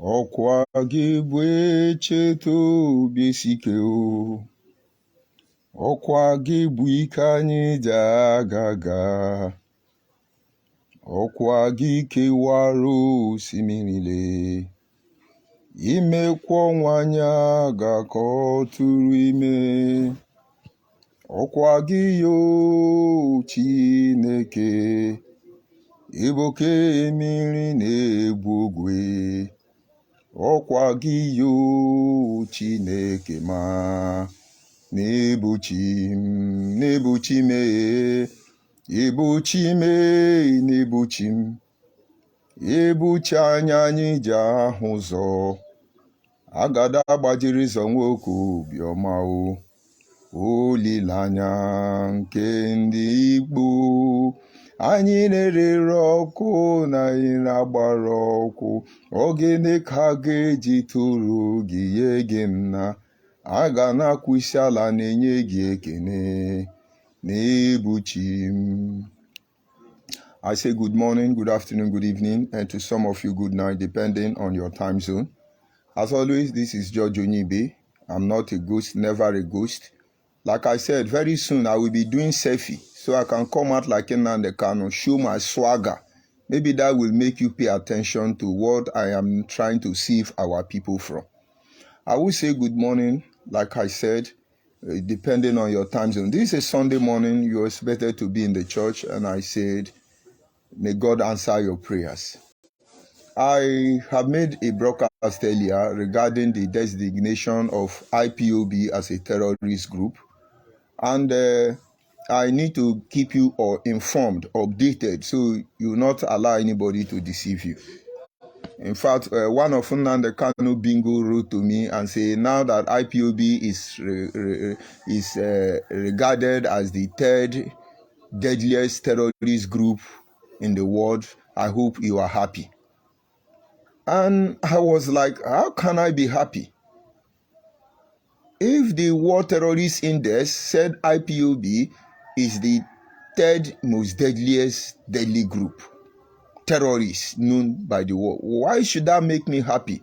Ọkwa gị bụ echeta obi sike o, ọkwa gị bụ ike anyị ji aga, ọkwa gị kewara osimiri, imekwa ọnwa anya ga ka ọ tụrụ ime. Ọkwa gị yo Chineke, eboke mmiri na-egbu ogwe. Ọkwa gị yo Chineke ma na-egbochi m, na-egbochi m, egbochi m, na-egbochi m, egbochi anya anyị ji ahụ ụzọ. Agada gbajiri ụzọ nwoke obiọma o, olileanya nke ndị Igbo. Anyị na-erere ọkụ na anyị na-agbara ọkụ, ogene ka ga-eji toro gị nye gị nna, a ga na-akwụsị ala na-enye gị ekene na-egbochi m. I say good morning, good afternoon, good evening, and to some of you good night, depending on your time zone. As always, this is George ONYIBE. I'm not a ghost, never a ghost. Like I said, very soon I will be doing selfie, so I can come out like Nnamdi Kanu, show my swagger. Maybe that will make you pay attention to what I am trying to save our people from. I will say good morning, like I said, depending on your time zone. This is a Sunday morning, you're expected to be in the church, and I said, may God answer your prayers. I have made a broadcast earlier regarding the designation of IPOB as a terrorist group. And I need to keep you informed, updated, so you will not allow anybody to deceive you. In fact, one of Nnamdi Kanu Bingo wrote to me and said, now that IPOB is regarded as the third deadliest terrorist group in the world, I hope you are happy. And I was like, how can I be happy? If the World Terrorist Index said IPOB is the third most deadly group, terrorists known by the world, why should that make me happy?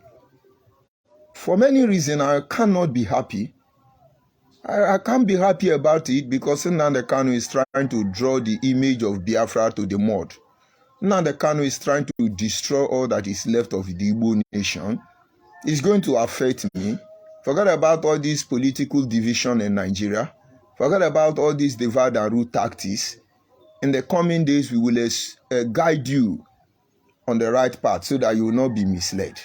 For many reasons, I cannot be happy. I can't be happy about it because Nnamdi Kanu is trying to draw the image of Biafra to the mud. Nnamdi Kanu is trying to destroy all that is left of the Igbo nation. It's going to affect me. Forget about all this political division in Nigeria. Forget about all these divide and rule tactics. In the coming days, we will guide you on the right path so that you will not be misled.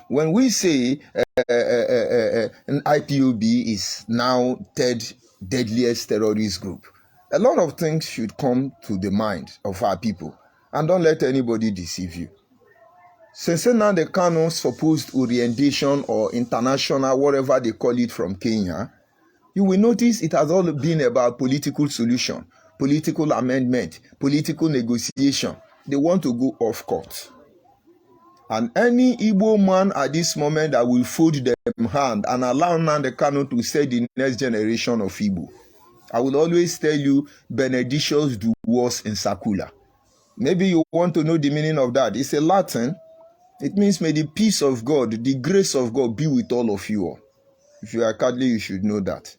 When we say an IPOB is now third deadliest terrorist group, a lot of things should come to the mind of our people. And don't let anybody deceive you. Since Nnamdi Kanu's supposed orientation or international, whatever they call it, from Kenya, you will notice it has all been about political solution, political amendment, political negotiation. They want to go off court. And any Igbo man at this moment that will fold them hand and allow Nnamdi Kanu to set the next generation of Igbo, I will always tell you, benedictions do worse in Sakula. Maybe you want to know the meaning of that. It's a Latin. It means may the peace of God, the grace of God be with all of you all. If you are Catholic, you should know that.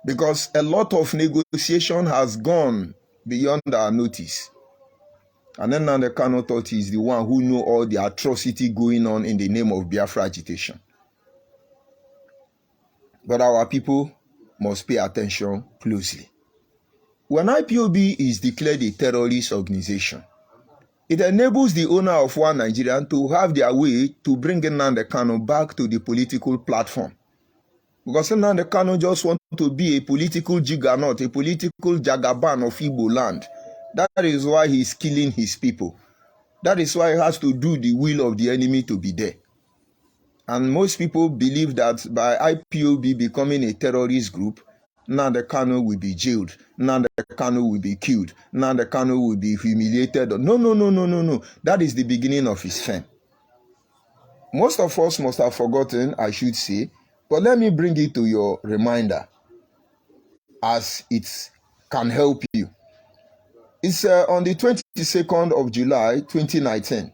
Because a lot of negotiation has gone beyond our notice. And then Nnamdi Kanu thought he's the one who knew all the atrocity going on in the name of Biafra agitation. But our people must pay attention closely. When IPOB is declared a terrorist organization, it enables the owner of one Nigerian to have their way to bring Nnamdi Kanu back to the political platform. Because Nnamdi Kanu just wants to be a political juggernaut, a political jagaban of Igbo land. That is why he's killing his people. That is why he has to do the will of the enemy to be there. And most people believe that by IPOB becoming a terrorist group, Nnamdi Kanu will be jailed, Nnamdi Kanu will be killed, Nnamdi Kanu will be humiliated. No. That is the beginning of his fame. Most of us must have forgotten, I should say, but let me bring it to your reminder as it can help you. It's on the 22nd of July, 2019.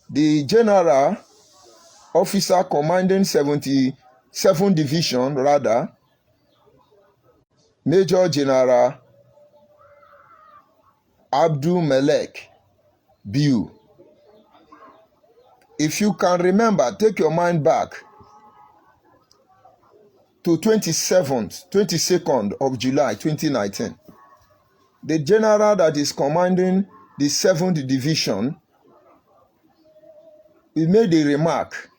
the general officer commanding 77 Division, rather, Major General Abdul Melek Biu. If you can remember, take your mind back to 22nd of July 2019. The general that is commanding the 7th Division, he made a remark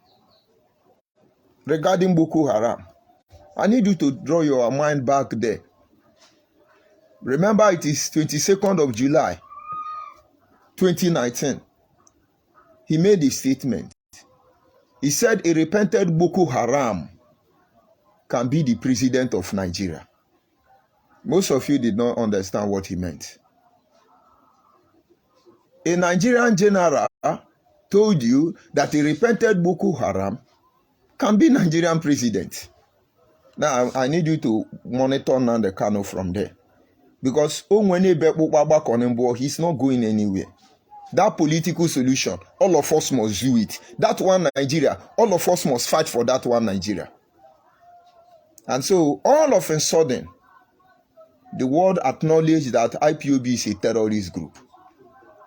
regarding Boko Haram. I need you to draw your mind back there. Remember, it is 22nd of July 2019. He made a statement. He said a repented Boko Haram can be the president of Nigeria. Most of you did not understand what he meant. A Nigerian general told you that a repented Boko Haram can be Nigerian president. Now, I need you to monitor Nnamdi Kanu from there. Because ONYIBE, he's not going anywhere. That political solution, all of us must do it. That one Nigeria, all of us must fight for that one Nigeria. And so, all of a sudden, the world acknowledged that IPOB is a terrorist group.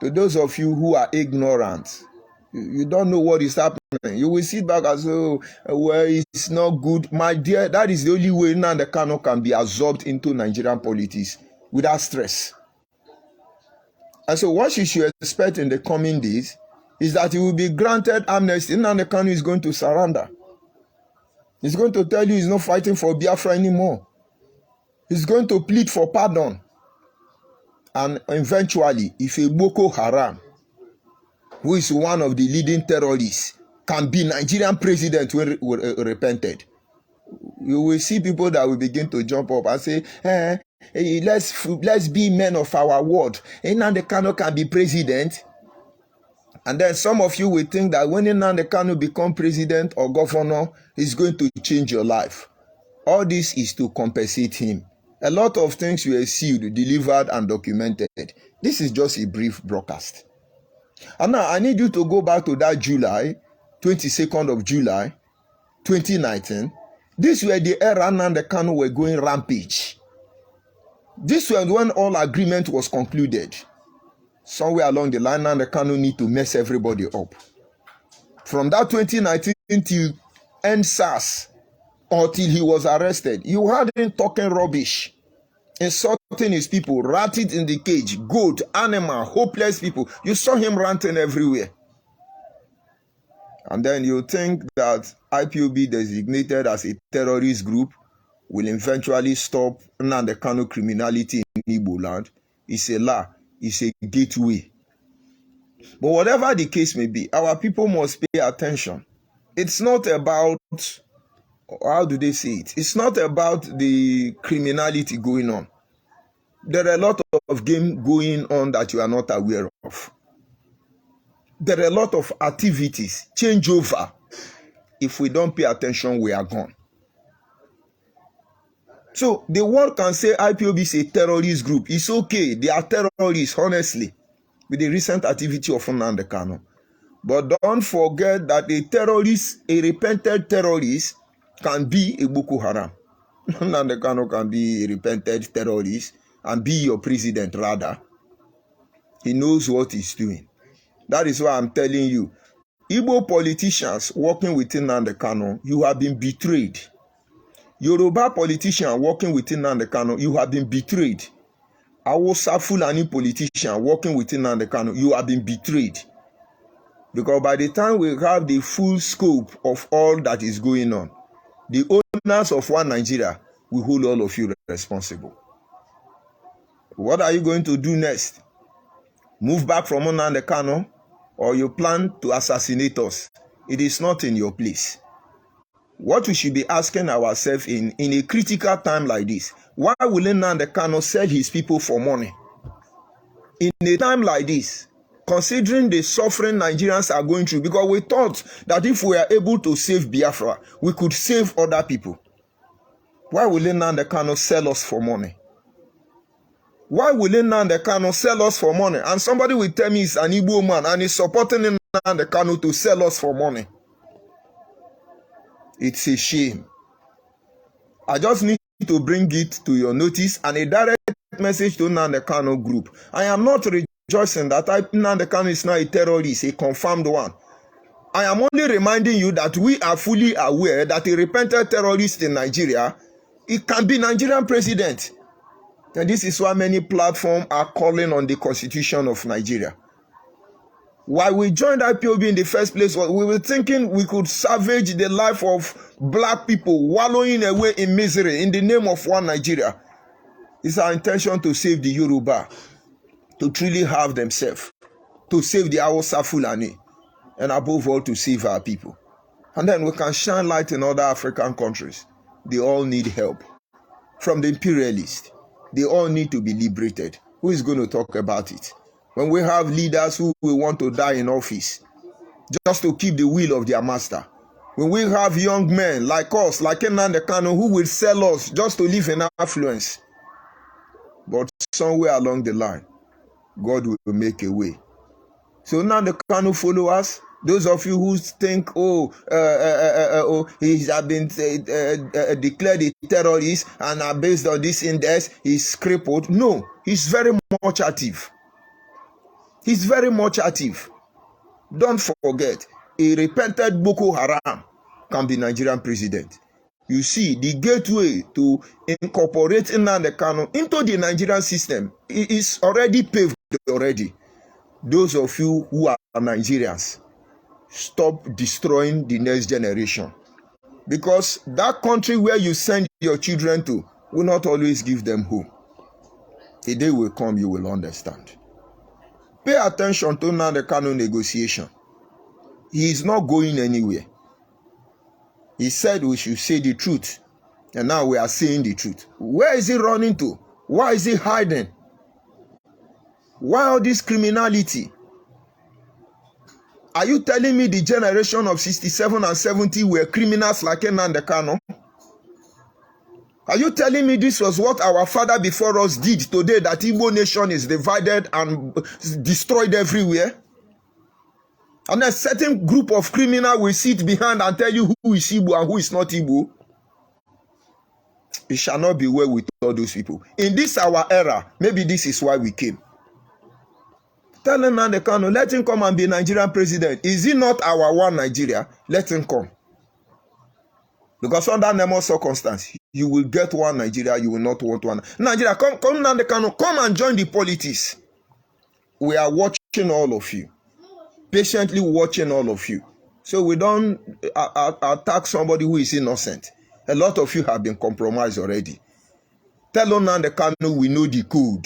To those of you who are ignorant, you don't know what is happening. You will sit back and say, oh, well, it's not good. My dear, that is the only way Nnamdi Kanu can be absorbed into Nigerian politics without stress. And so what you should expect in the coming days is that he will be granted amnesty. Nnamdi Kanu is going to surrender. He's going to tell you he's not fighting for Biafra anymore. He's going to plead for pardon. And eventually, if a Boko Haram, who is one of the leading terrorists, can be Nigerian president when repented, you will see people that will begin to jump up and say, hey, let's be men of our word. Nnamdi Kanu can be president. And then some of you will think that when Nnamdi Kanu become president or governor, he's going to change your life. All this is to compensate him. A lot of things were sealed, delivered, and documented. This is just a brief broadcast. And now I need you to go back to that July, 22nd of July, 2019. This were the era Nnamdi Kanu were going rampage. This was when all agreement was concluded. Somewhere along the line, Nnamdi Kanu need to mess everybody up. From that 2019 till NSAS, until he was arrested, you had him talking rubbish, insulting his people, ratted in the cage, goat, animal, hopeless people. You saw him ranting everywhere. And then you think that IPOB designated as a terrorist group will eventually stop Nnamdi Kanu criminality in Igbo land. It's a lie. It's a gateway. But whatever the case may be, our people must pay attention. It's not about, how do they say it? It's not about the criminality going on. There are a lot of games going on that you are not aware of. There are a lot of activities, changeover. If we don't pay attention, we are gone. So the world can say IPOB is a terrorist group. It's okay. They are terrorists, honestly, with the recent activity of Nnamdi Kanu. But don't forget that a terrorist, a repented terrorist, can be a Boko Haram. Nnamdi Kanu can be a repented terrorist and be your president, rather. He knows what he's doing. That is why I'm telling you, Igbo politicians working with Nnamdi Kanu, you have been betrayed. Yoruba politician working with Nnamdi Kanu, you have been betrayed. Hausa Fulani politician working with Nnamdi Kanu, you have been betrayed. Because by the time we have the full scope of all that is going on, the owners of one Nigeria will hold all of you responsible. What are you going to do next? Move back from Nnamdi Kanu, or you plan to assassinate us? It is not in your place. What we should be asking ourselves in a critical time like this, why will Nnamdi Kanu sell his people for money? In a time like this, considering the suffering Nigerians are going through, because we thought that if we are able to save Biafra, we could save other people. Why will Nnamdi Kanu sell us for money? Why will Nnamdi Kanu sell us for money? And somebody will tell me he's an Igbo man and he's supporting him. Nnamdi Kanu to sell us for money. It's a shame. I just need to bring it to your notice and a direct message to Nnamdi Kanu group. I am not rejoicing that Nnamdi Kanu is now a terrorist, a confirmed one. I am only reminding you that we are fully aware that a repentant terrorist in Nigeria, it can be Nigerian president. And this is why many platforms are calling on the constitution of Nigeria. Why we joined IPOB in the first place, we were thinking we could salvage the life of black people wallowing away in misery in the name of one Nigeria. It's our intention to save the Yoruba, to truly have themselves, to save the Hausa Fulani, and above all to save our people. And then we can shine light in other African countries. They all need help. From the imperialists, they all need to be liberated. Who is going to talk about it? When we have leaders who will want to die in office just to keep the will of their master. When we have young men like us, like Nnamdi Kanu, who will sell us just to live in affluence. But somewhere along the line, God will make a way. So Nnamdi Kanu followers, those of you who think, he has been declared a terrorist and based on this index, he's crippled. No, he's very much active. He's very much active. Don't forget, a repented Boko Haram can be Nigerian president. You see, the gateway to incorporate Nnamdi Kanu into the Nigerian system is already paved already. Those of you who are Nigerians, stop destroying the next generation. Because that country where you send your children to will not always give them home. A day will come, you will understand. Pay attention to Nnamdi Kanu negotiation. He is not going anywhere. He said we should say the truth. And now we are saying the truth. Where is he running to? Why is he hiding? Why all this criminality? Are you telling me the generation of 67 and 70 were criminals like Nnamdi Kanu? Are you telling me this was what our father before us did today, that Igbo nation is divided and destroyed everywhere? And a certain group of criminals will sit behind and tell you who is Igbo and who is not Igbo? It shall not be well with all those people. In this our era, maybe this is why we came. Tell Nnamdi Kanu, let him come and be Nigerian president. Is he not our one Nigeria? Let him come. Because under normal circumstance, you will get one Nigeria, you will not want one. Nigeria, come Nnamdi Kanu, come and join the politics. We are watching all of you. Patiently watching all of you. So we don't attack somebody who is innocent. A lot of you have been compromised already. Tell Nnamdi Kanu we know the code.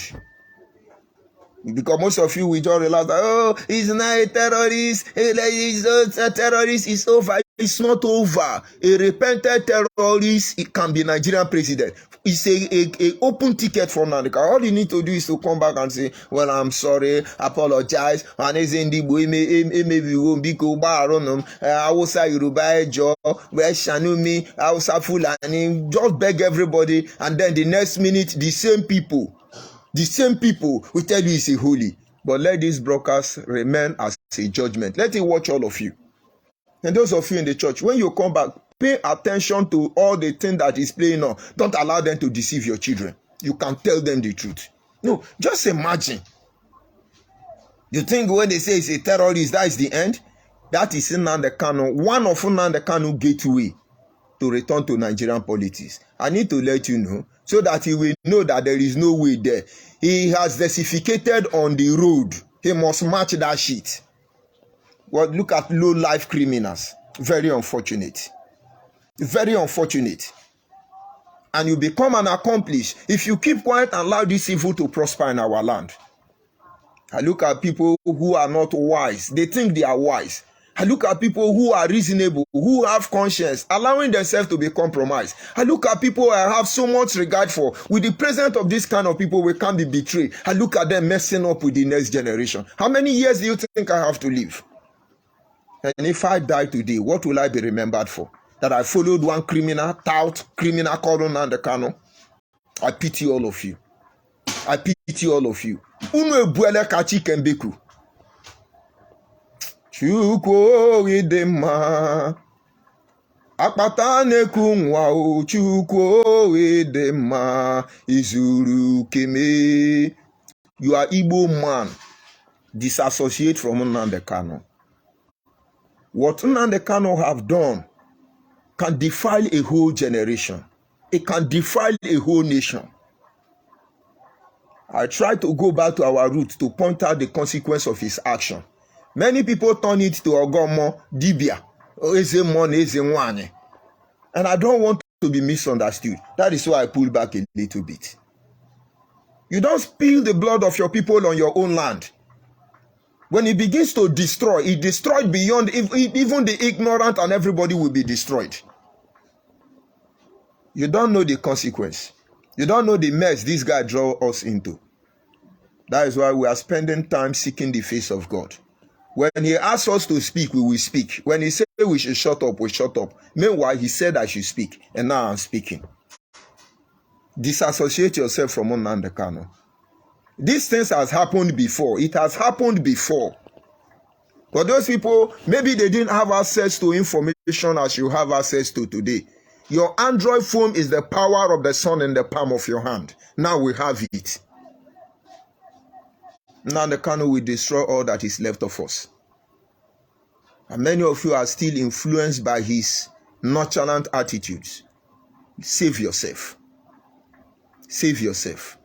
Because most of you will just realize that, oh, he's not a terrorist. He's a terrorist. It's over. It's not over. A repentant terrorist, it can be Nigerian president. It's a open ticket for Nnamdi Kanu. All you need to do is to come back and say, well, I'm sorry, apologize. And it's in the way, maybe we won't be go baronum. I will say Yoruba Ejo, where Shanumi, I will say Fulani. Just beg everybody, and then the next minute, the same people will tell you it's a holy. But let these brokers remain as a judgment. Let it watch all of you. And those of you in the church, when you come back, pay attention to all the things that is playing on. Don't allow them to deceive your children. You can tell them the truth. No, just imagine. You think when they say it's a terrorist, that is the end? That is Nnamdi Kanu, one of Nnamdi Kanu gateway to return to Nigerian politics. I need to let you know, so that he will know that there is no way there. He has desiccated on the road. He must match that shit. Well, look at low-life criminals. Very unfortunate. Very unfortunate. And you become an accomplice if you keep quiet and allow this evil to prosper in our land. I look at people who are not wise. They think they are wise. I look at people who are reasonable, who have conscience, allowing themselves to be compromised. I look at people I have so much regard for. With the presence of this kind of people, we can't be betrayed. I look at them messing up with the next generation. How many years do you think I have to live? And if I die today, what will I be remembered for? That I followed one criminal called Nnamdi Kanu? I pity all of you. I pity all of you. Unu ebuele kachi kembeku. Chukwu idema. Akpata na-eku nwa o Chukwu idema. Izuru keme. You are Igbo man. Disassociate from Nnamdi Kanu. What Nnamdi Kanu have done can defile a whole generation. It can defile a whole nation. I try to go back to our roots to point out the consequence of his action. Many people turn it to Ogomo, Dibia, Eze, and I don't want to be misunderstood. That is why I pull back a little bit. You don't spill the blood of your people on your own land. When he begins to destroy, he destroyed beyond even the ignorant, and everybody will be destroyed. You don't know the consequence. You don't know the mess this guy draw us into. That is why we are spending time seeking the face of God. When he asks us to speak, we will speak. When he said we should shut up, we shut up. Meanwhile, he said I should speak, and now I'm speaking. Disassociate yourself from Nnamdi Kanu. These things has happened before. It has happened before. But those people, maybe they didn't have access to information as you have access to today. Your Android phone is the power of the sun in the palm of your hand. Now we have it. Nnamdi Kanu will destroy all that is left of us. And many of you are still influenced by his nonchalant attitudes. Save yourself. Save yourself.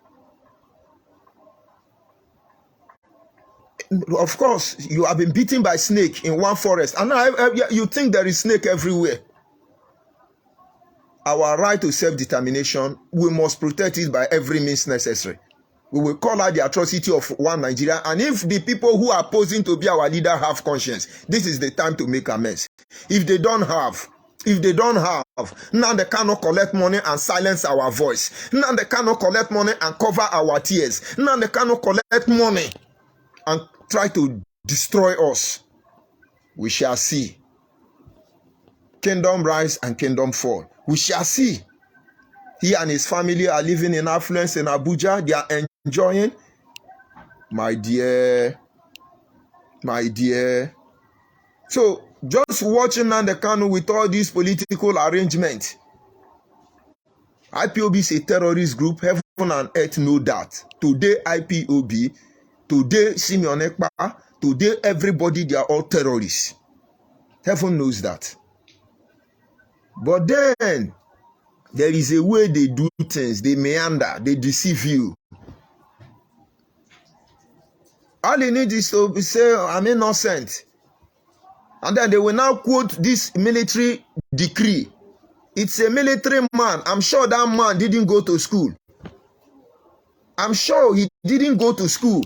Of course, you have been beaten by snake in one forest, and now you think there is snake everywhere. Our right to self-determination, we must protect it by every means necessary. We will call out the atrocity of one Nigeria, and if the people who are posing to be our leader have conscience, this is the time to make amends. If they don't have, Nnamdi Kanu collect money and silence our voice. Nnamdi Kanu collect money and cover our tears. Nnamdi Kanu collect money and try to destroy us. We shall see. Kingdom rise and kingdom fall. We shall see. He and his family are living in affluence in Abuja. They are enjoying. My dear. So, just watching Nnamdi Kanu with all these political arrangements. IPOB is a terrorist group. Heaven and earth know that. Today, IPOB, today, Simeon Ekpa, today, everybody, they are all terrorists. Heaven knows that. But then, there is a way they do things. They meander. They deceive you. All they need is to say, I'm innocent. And then they will now quote this military decree. It's a military man. I'm sure that man didn't go to school. I'm sure he didn't go to school.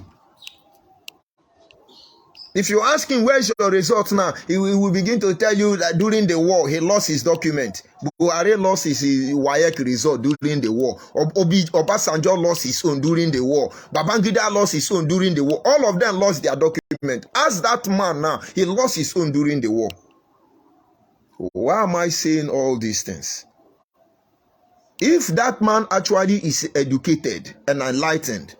If you ask him where's your result now, he will begin to tell you that during the war, he lost his document. Buhari lost his WAEC result during the war. Obasanjo lost his own during the war. Babangida lost his own during the war. All of them lost their document. Ask that man now, he lost his own during the war. Why am I saying all these things? If that man actually is educated and enlightened,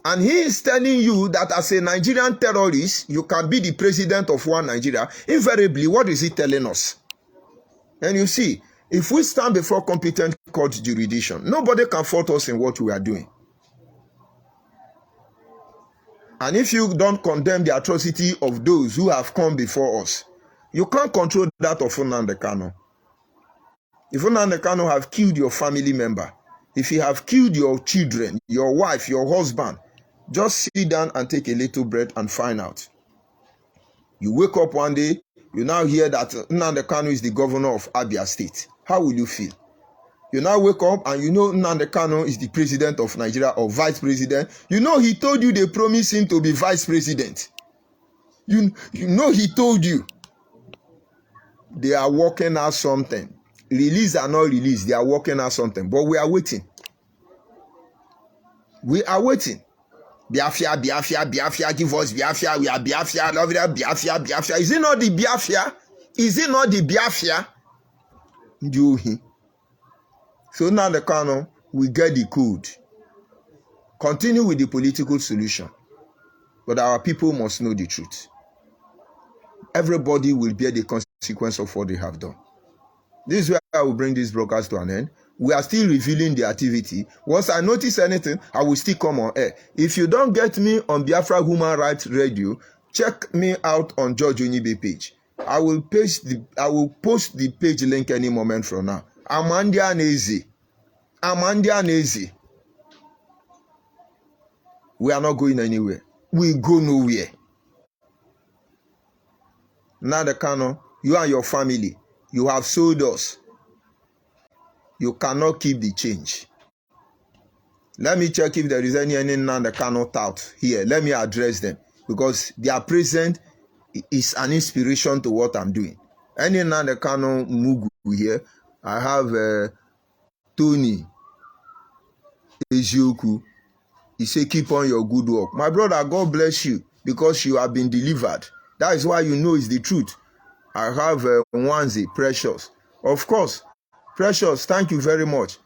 and he is telling you that as a Nigerian terrorist, you can be the president of one Nigeria, invariably, what is he telling us? And you see, if we stand before competent court jurisdiction, nobody can fault us in what we are doing. And if you don't condemn the atrocity of those who have come before us, you can't control that of Nnamdi Kanu. If Nnamdi Kanu have killed your family member, if he have killed your children, your wife, your husband, just sit down and take a little breath and find out. You wake up one day, you now hear that Nnamdi Kanu is the governor of Abia State. How will you feel? You now wake up and you know Nnamdi Kanu is the president of Nigeria or vice president. You know he told you they promised him to be vice president. You know he told you. They are working out something. Release or not release, they are working out something. But we are waiting. We are waiting. Biafra, give us Biafra. We are Biafra, love it, Biafra. Is it not the Biafra? Is it not the Biafra? So now the Kanu, we get the code. Continue with the political solution. But our people must know the truth. everybody will bear the consequence of what they have done. This is where I will bring this broadcast to an end. We are still revealing the activity. Once I notice anything, I will still come on air. If you don't get me on Biafra Human Rights Radio, check me out on George ONYIBE page. I will post the page link any moment from now. Amandia Nezi. We are not going anywhere. We go nowhere. Nnamdi Kanu, you and your family, you have sold us. You cannot keep the change. Let me check if there is any Nnamdi Kanu tout here. Let me address them because their presence is an inspiration to what I'm doing. Any Nnamdi Kanu Mugu here, I have Tony Ezioku. He say, keep on your good work. My brother, God bless you because you have been delivered. That is why you know it's the truth. I have Nwanze, Precious. Of course, Precious, thank you very much.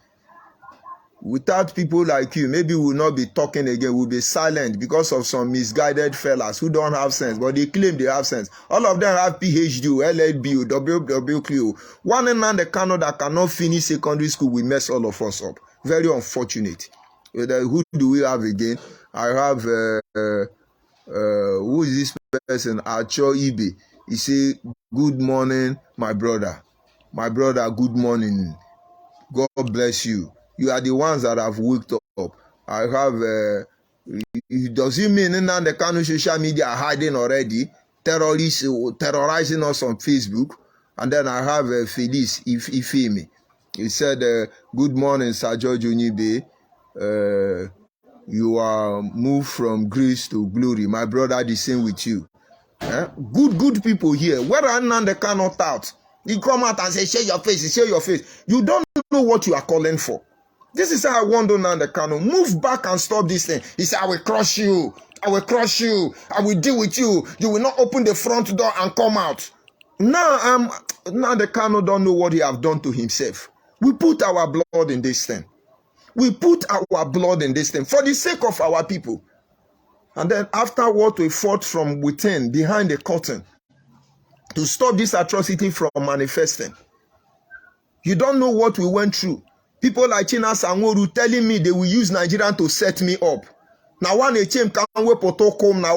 Without people like you, maybe we will not be talking again. We'll be silent because of some misguided fellas who don't have sense, but they claim they have sense. All of them have PhD, LLB, WWQ. One Nnamdi Kanu that cannot finish secondary school will mess all of us up. Very unfortunate. Who do we have again? I have, who is this person? ONYIBE. He say, good morning, my brother. My brother, good morning. God bless you. You are the ones that have waked up. I have, does it mean Nnamdi Kanu social media are hiding already? Terrorizing us on Facebook? And then I have Felice Ifemi. He said, good morning, Sir George ONYIBE. You are moved from grace to glory. My brother, the same with you. Good people here. Where are Nnamdi Kanu out? You come out and say, share your face, share your face. You don't know what you are calling for. This is how I want Nnamdi Kanu. Move back and stop this thing. He said, I will crush you. I will crush you. I will deal with you. You will not open the front door and come out. Now, Nnamdi Kanu don't know what he have done to himself. We put our blood in this thing. We put our blood in this thing for the sake of our people. And then after what we fought from within, behind the curtain, to stop this atrocity from manifesting. You don't know what we went through. People like China Sangoru telling me they will use Nigeria to set me up. Now one HM can we protocol now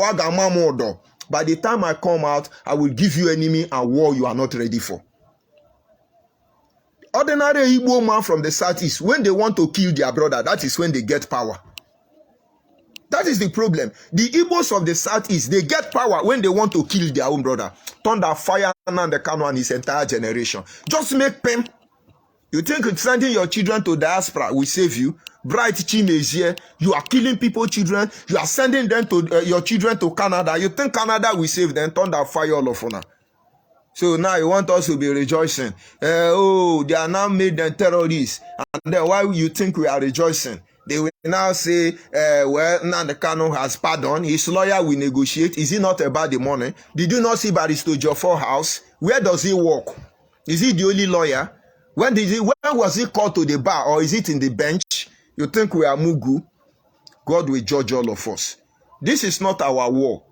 modo. By the time I come out, I will give you enemy and war you are not ready for. Ordinary Igbo man from the southeast, when they want to kill their brother, that is when they get power. That is the problem. The Igbos of the southeast, they get power when they want to kill their own brother. Thunder, fire, Nnamdi Kanu and his entire generation. Just make pain. You think sending your children to diaspora will save you? Bright Chimezie, you are killing people's children. You are sending them to your children to Canada. You think Canada will save them? Thunder, fire, all of them. So now you want us to be rejoicing. Oh, they are now made them terrorists. And then why you think we are rejoicing? They will now say, well, Nnamdi Kanu has pardoned. His lawyer will negotiate. Is it not about the money? Did you not see Barrister Jofor house? Where does he work? Is he the only lawyer? When was he called to the bar, or is it in the bench? You think we are Mugu? God will judge all of us. This is not our war.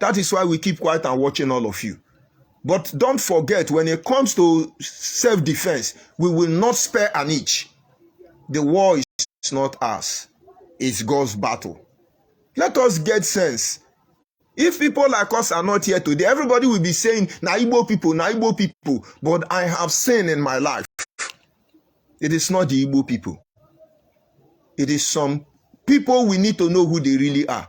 That is why we keep quiet and watching all of you. But don't forget, when it comes to self-defense, we will not spare an inch. The war is not ours. It's God's battle. Let us get sense. If people like us are not here today, everybody will be saying, na Igbo people, na Igbo people. But I have seen in my life, it is not the Igbo people. It is some people we need to know who they really are.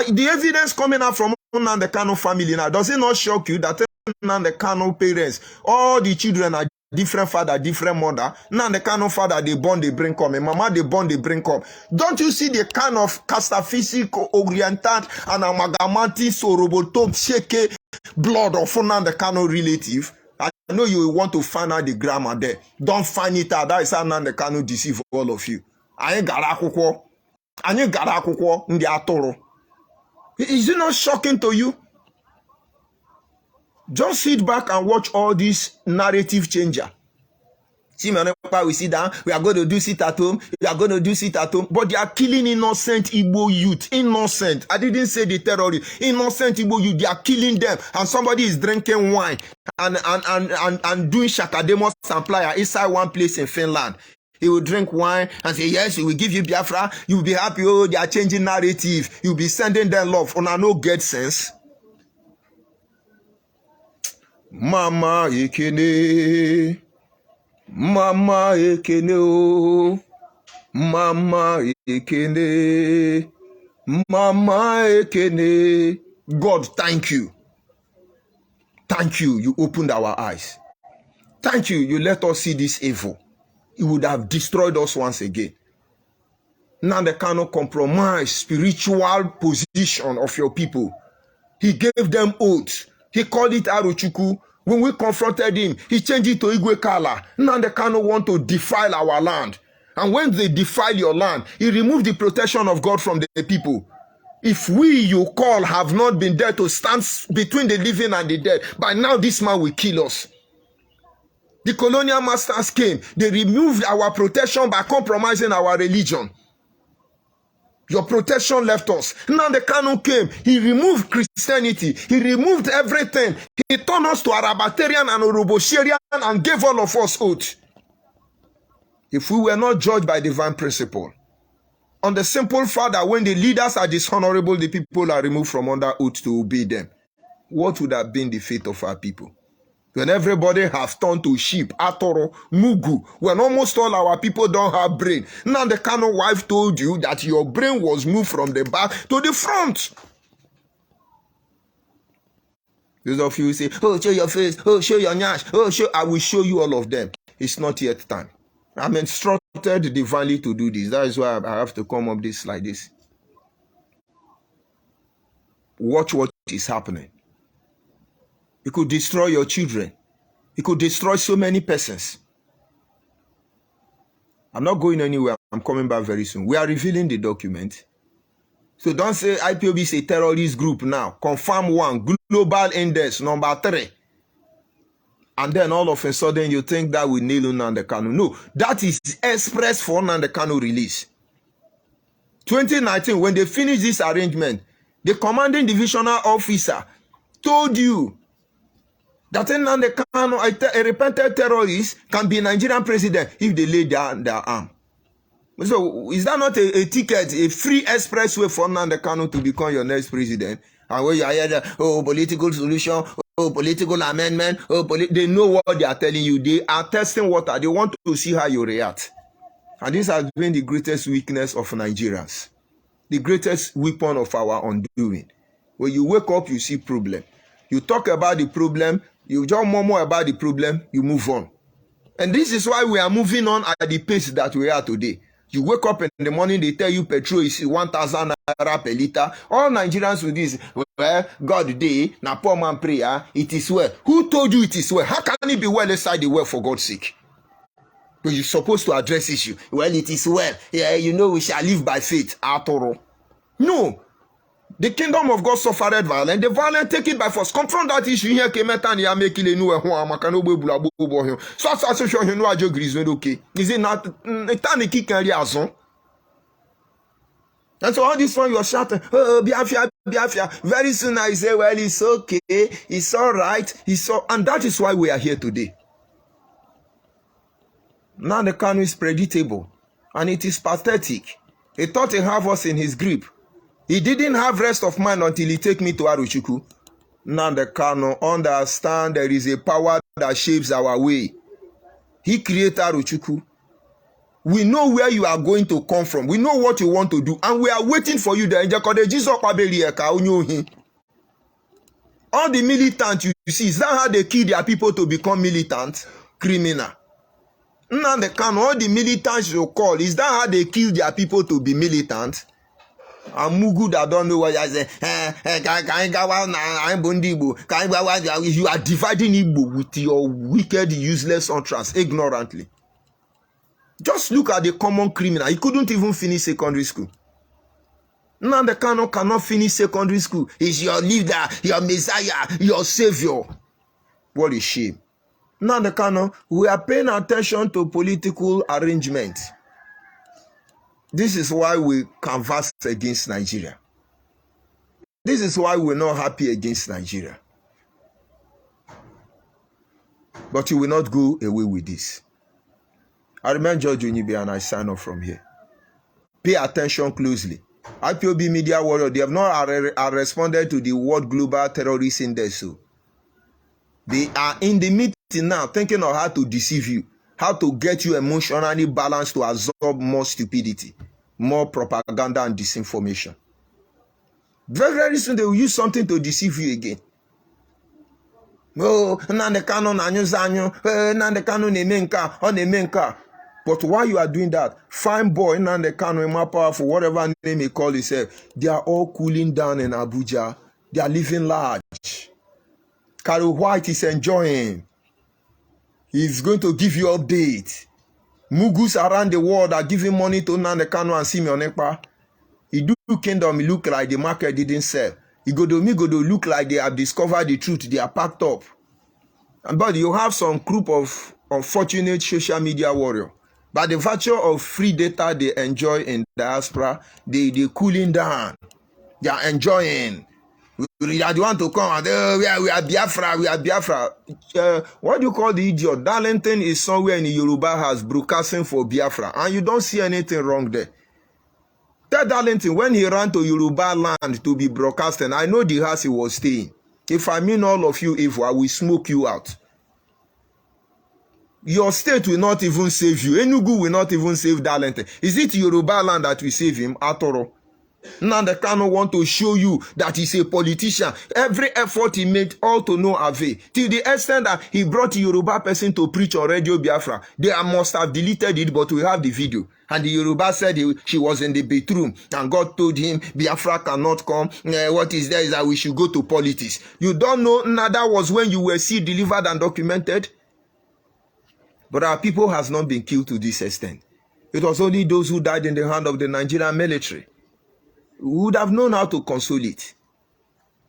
The evidence coming out from Nnamdi Kanu family now, does it not shock you that Nnamdi Kanu parents, all the children are different father, different mother? Nnamdi Kanu father, they born, they bring come. And mama, they born, they bring come. Don't you see the kind of catastrophic, oriented, and amalgamatic, sorobotom, shake blood of Nnamdi Kanu relative? I know you want to find out the grammar there. Don't find it out. That is how Nnamdi Kanu deceive all of you. Anye gara akwụkwọ ndị atụrụ. Is it not shocking to you? Just sit back and watch all this narrative changer. See, we sit down, we are going to do sit at home, we are going to do sit at home, but they are killing innocent Igbo youth. Innocent. I didn't say the terrorists. Innocent Igbo youth, they are killing them, and somebody is drinking wine and doing shakademos and playa inside one place in Finland. He will drink wine and say, yes, we will give you Biafra, you will be happy, oh, they are changing narrative, you will be sending them love. Una no get sense. Mama Ekene. Mama Ekene, oh, Mama Ekene, Mama Ekene. God, thank you. Thank you, you opened our eyes. Thank you, you let us see this evil. It would have destroyed us once again. Now they cannot compromise spiritual position of your people. He gave them oaths. He called it Arochukwu. When we confronted him, he changed it to Igwe Kala. Now they cannot want to defile our land. And when they defile your land, he removed the protection of God from the people. If we, you call, have not been there to stand between the living and the dead, by now this man will kill us. The colonial masters came. They removed our protection by compromising our religion. Your protection left us. Now the Kanu came. He removed Christianity. He removed everything. He turned us to Arabatarian and Orobosherian and gave all of us oath. If we were not judged by divine principle, on the simple fact that when the leaders are dishonorable, the people are removed from under oath to obey them, what would have been the fate of our people? When everybody has turned to sheep, Atoro, Mugu, when almost all our people don't have brain. Now the Kanu wife told you that your brain was moved from the back to the front. Those of you say, oh, show your face, oh, show your nyash, oh, show, I will show you all of them. It's not yet time. I'm instructed divinely to do this. That is why I have to come up this like this. Watch what is happening. It could destroy your children. It could destroy so many persons. I'm not going anywhere. I'm coming back very soon. We are revealing the document. So don't say IPOB is a terrorist group now. Confirm one. Global index number 3. And then all of a sudden you think that we nail Nnamdi Kanu. No, that is express for Nnamdi Kanu release. 2019, when they finished this arrangement, the commanding divisional officer told you that Nnamdi Kanu, a repentant terrorist, can be a Nigerian president if they lay down their arm. So is that not a ticket, a free expressway for Nnamdi Kanu to become your next president? And when you hear oh, political solution, oh, political amendment, oh, they know what they are telling you. They are testing water. They want to see how you react. And this has been the greatest weakness of Nigerians. The greatest weapon of our undoing. When you wake up, you see problem. You talk about the problem, you just more about the problem, you move on. And this is why we are moving on at the pace that we are today. You wake up in the morning, they tell you petrol is 1,000 naira per liter. All Nigerians with this, well, God day, na poor man prayer, it is well. Who told you it is well? How can it be well inside the well for God's sake? But you're supposed to address issue. Well, it is well. Yeah, you know we shall live by faith. No. The kingdom of God suffered violence. The violent take it by force. Confront that issue here. Okay. Is it not? And so all this one you're shouting, oh, Biafra. Very soon I say, well, it's okay. It's all right. And that is why we are here today. Now the Kanu is predictable. And it is pathetic. He thought he have us in his grip. He didn't have rest of mind until he take me to Arochukwu. Now the Kanu understand there is a power that shapes our way. He created Arochukwu. We know where you are going to come from. We know what you want to do. And we are waiting for you there. All the militants you see, is that how they kill their people to become militant? Criminal. Now the Kanu, all the militants you call, is that how they kill their people to be militant? And Mugu that don't know what I say. You are dividing Igbo with your wicked, useless utterance, ignorantly. Just look at the common criminal. He couldn't even finish secondary school. Now the Kanu cannot finish secondary school. He's your leader, your messiah, your savior. What a shame. Nnamdi Kanu, we are paying attention to political arrangement. This is why we canvass against Nigeria. This is why we're not happy against Nigeria. But you will not go away with this. I remain George ONYIBE and I sign off from here. Pay attention closely. IPOB Media Warrior, they have not responded to the World Global Terrorism Index. So they are in the meeting now thinking of how to deceive you, how to get you emotionally balanced to absorb more stupidity, more propaganda and disinformation. Very, very soon they will use something to deceive you again. Oh, Nnamdi Kanu Nnamdi Kanu na-eme. But while you are doing that, fine boy, Nnamdi Kanu, more powerful, whatever name he call himself, they are all cooling down in Abuja. They are living large. Carol White is enjoying. He's going to give you updates. Mugus around the world are giving money to Nnamdi Kanu and Simeon Ekpa. He do kingdom, he look like the market didn't sell. He go to look like they have discovered the truth. They are packed up. But you have some group of unfortunate social media warriors. By the virtue of free data they enjoy in diaspora, they cooling down. They are enjoying. We are the one to come and we are Biafra. What do you call the idiot? Darlington is somewhere in the Yoruba house broadcasting for Biafra. And you don't see anything wrong there. Tell Darlington, when he ran to Yoruba land to be broadcasting, I know the house he was staying. If I mean all of you evil, I will smoke you out. Your state will not even save you. Enugu will not even save Darlington. Is it Yoruba land that will save him? Atoro. Nnamdi Kanu want to show you that he's a politician. Every effort he made, all to no avail. Till the extent that he brought a Yoruba person to preach on Radio Biafra. They must have deleted it, but we have the video. And the Yoruba said she was in the bedroom. And God told him, Biafra cannot come. What is there is that we should go to politics. You don't know, that was when you were still delivered and documented. But our people has not been killed to this extent. It was only those who died in the hand of the Nigerian military. We would have known how to console it.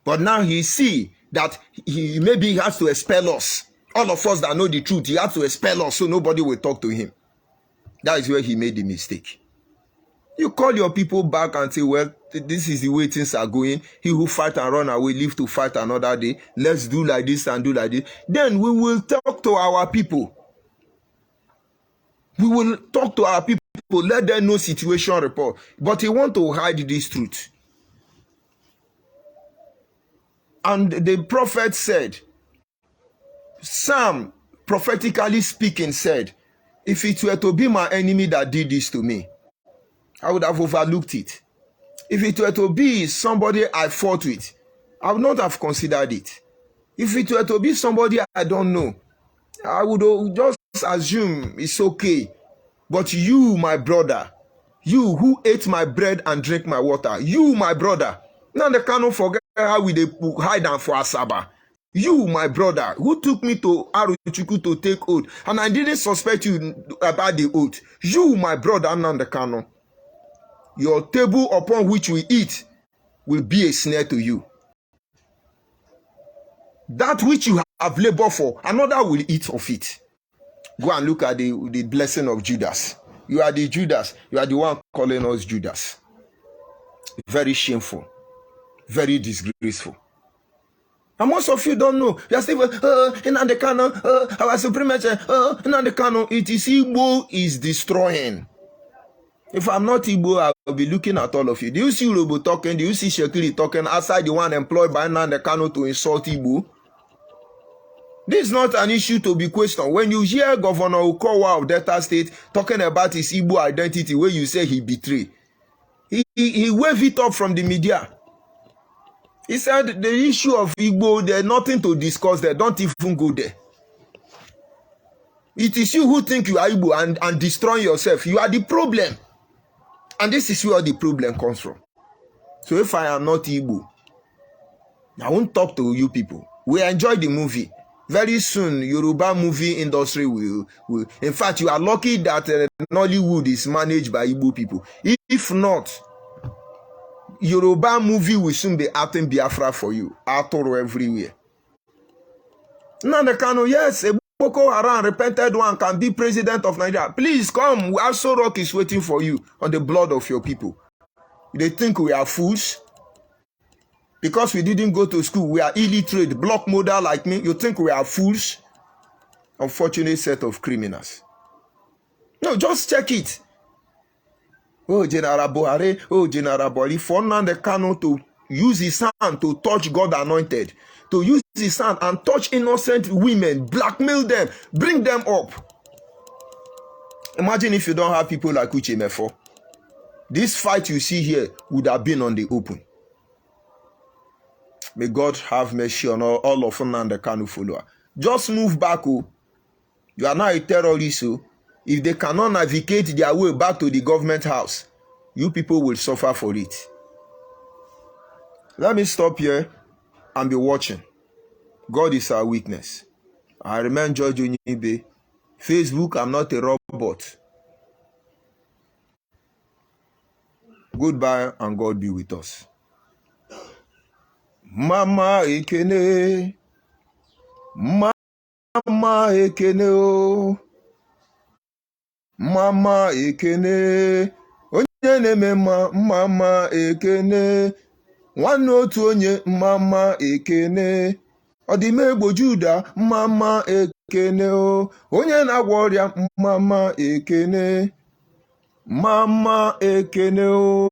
But now he see that maybe he has to expel us. All of us that know the truth, he has to expel us so nobody will talk to him. That is where he made the mistake. You call your people back and say, well, this is the way things are going. He who fight and run away, live to fight another day. Let's do like this and do like this. Then we will talk to our people. We will talk to our people, let them know situation report. But he want to hide this truth. And the prophet said, Sam, prophetically speaking, said, if it were to be my enemy that did this to me, I would have overlooked it. If it were to be somebody I fought with, I would not have considered it. If it were to be somebody I don't know, I would just assume it's okay. But you, my brother, you who ate my bread and drank my water, you, my brother, now they cannot forget how we hide and for Asaba. You, my brother, who took me to Aruchuku to take oath, and I didn't suspect you about the oath. You, my brother, Nnamdi Kanu, your table upon which we eat will be a snare to you. That which you have labored for, another will eat of it. Go and look at the blessing of Judas. You are the Judas. You are the one calling us Judas. Very shameful. Very disgraceful. And most of you don't know. You are still, Nnamdi Kanu, our supremacy, Nnamdi Kanu, it is Igbo is destroying. If I'm not Igbo, I'll be looking at all of you. Do you see Robo talking? Do you see Shekiri talking outside the one employed by Nnamdi Kanu to insult Igbo? This is not an issue to be questioned. When you hear Governor Okowa of Delta State talking about his Igbo identity, where you say he betrayed, he waved it up from the media. He said the issue of Igbo, there's nothing to discuss there. Don't even go there. It is you who think you are Igbo and destroy yourself. You are the problem. And this is where the problem comes from. So if I am not Igbo, I won't talk to you people. We enjoy the movie. Very soon, Yoruba movie industry will. In fact, you are lucky that Nollywood is managed by Igbo people. If not, Yoruba movie will soon be acting Biafra for you. Atoro everywhere. Nnamdi Kanu, yes, Boko Haram repented one can be president of Nigeria. Please come. Aso Rock is waiting for you on the blood of your people. They think we are fools. Because we didn't go to school, we are illiterate, block model like me. You think we are fools? Unfortunate set of criminals. No, just check it. Oh, General Buhari, General Buhari, for Nnamdi Kanu to use his hand to touch God anointed, to use his hand and touch innocent women, blackmail them, bring them up. Imagine if you don't have people like Uche Mefo. This fight you see here would have been on the open. May God have mercy on all of Nnamdi Kanu followers. Just move back. Oh. You are now a terrorist. Oh. If they cannot navigate their way back to the government house, you people will suffer for it. Let me stop here and be watching. God is our witness. I remain George ONYIBE. Facebook, I'm not a robot. Goodbye and God be with us. Mama Ekene. Mama Ekene o. Mama Ekene. Onye na-eme mama Ekene. Nwanne otu onye mama Ekene. Ọdịmegbo Juda mama Ekene o. Onye na-agwọ ọrịa mama Ekene. Mama Ekene o.